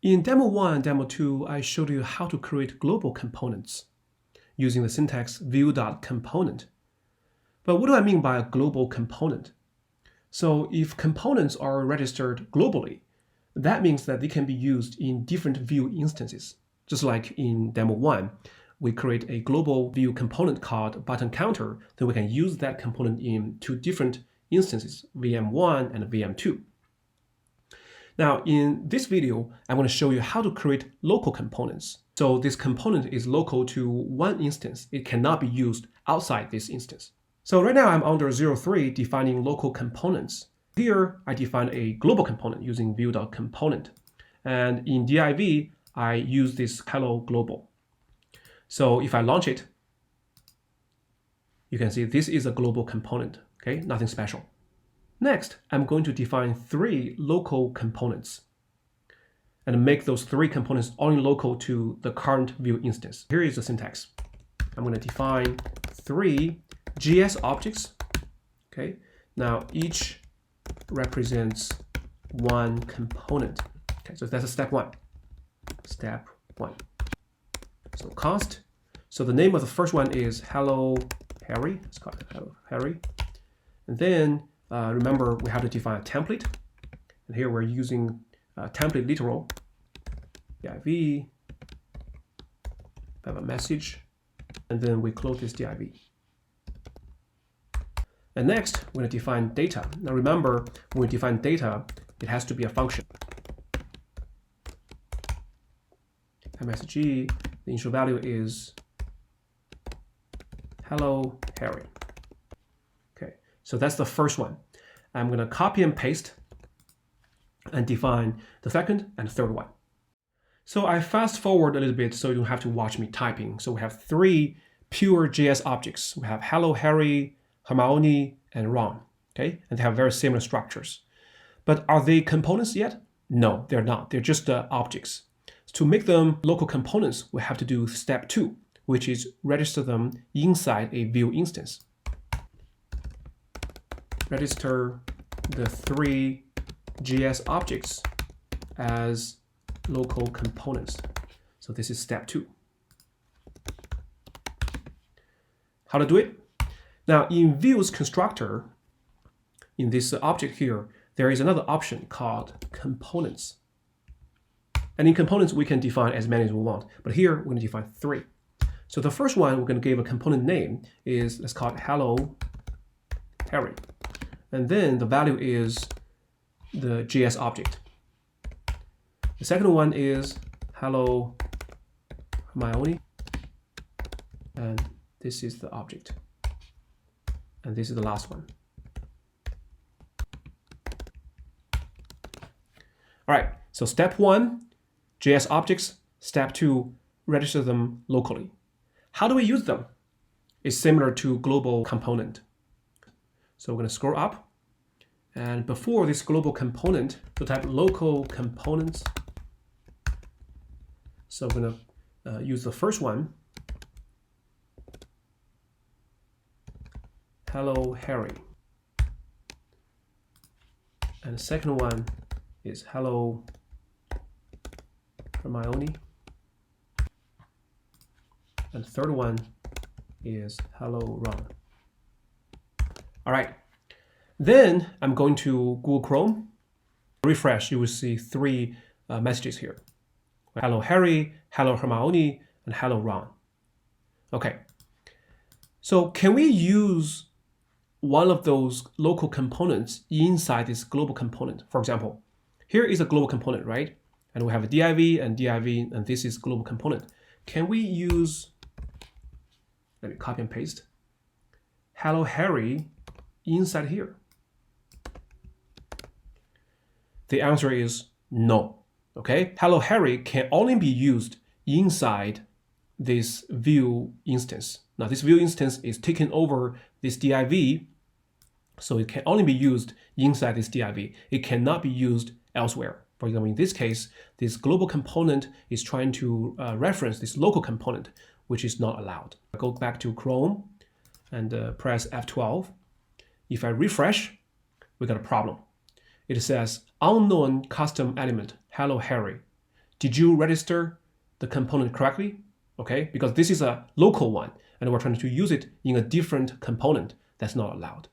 In Demo 1 and Demo 2, I showed you how to create global components using the syntax Vue.component. But what do I mean by a global component? So if components are registered globally, that means that they can be used in different Vue instances. Just like in Demo 1, we create a global Vue component called button counter, then we can use that component in two different instances, VM1 and VM2. Now, in this video, I'm going to show you how to create local components. So this component is local to one instance. It cannot be used outside this instance. So right now I'm under 03 defining local components. Here, I define a global component using Vue.component. And in div, I use this hello global. So if I launch it, you can see this is a global component, okay? Nothing special. Next, I'm going to define 3 local components and make those 3 components only local to the current Vue instance. Here is the syntax. I'm going to define 3 JS objects. Okay, now each represents one component. Okay, so that's a step 1. Step 1. So const. So the name of the first one is Hello Harry. Let's call it Hello Harry. And then remember, we have to define a template. And here we're using template literal. div, have a message, and then we close this div. And next, we're going to define data. Now remember, when we define data, it has to be a function. MSG, the initial value is Hello Harry. Okay, so that's the first one. I'm going to copy and paste and define the second and third one. So I fast forward a little bit so you don't have to watch me typing. So we have 3 pure JS objects. We have Hello Harry, Hermione, and Ron. Okay, and they have very similar structures. But are they components yet? No, they're not. They're just objects. To make them local components, we have to do step 2, which is register them inside a Vue instance. Register the 3 JS objects as local components. So this is step 2. How to do it? Now in Vue's constructor, in this object here, there is another option called components. And in components, we can define as many as we want. But here, we're going to define 3. So the first one, we're going to give a component name is, let's call it Hello Harry. And then the value is the JS object. The second one is Hello Hermione. And this is the object. And this is the last one. All right, so step 1, JS objects. Step 2, register them locally. How do we use them? It's similar to global component. So we're going to scroll up. And before this global component, we'll type local components. So we're going to use the first one. Hello Harry. And the second one is Hello Hermione. And the third one is Hello Ron. All right. Then I'm going to Google Chrome. Refresh, you will see 3 messages here. Hello Harry, Hello Hermione, and Hello Ron. Okay. So can we use one of those local components inside this global component? For example, here is a global component, right? And we have a div, and this is global component. Can we use, let me copy and paste, Hello Harry inside here? The answer is no, okay? Hello Harry can only be used inside this Vue instance. Now this Vue instance is taking over this div, so it can only be used inside this div. It cannot be used elsewhere. For example, in this case, this global component is trying to reference this local component, which is not allowed. I go back to Chrome and press F12. If I refresh, we got a problem. It says unknown custom element, Hello Harry, did you register the component correctly? Okay, because this is a local one, and we're trying to use it in a different component. That's not allowed.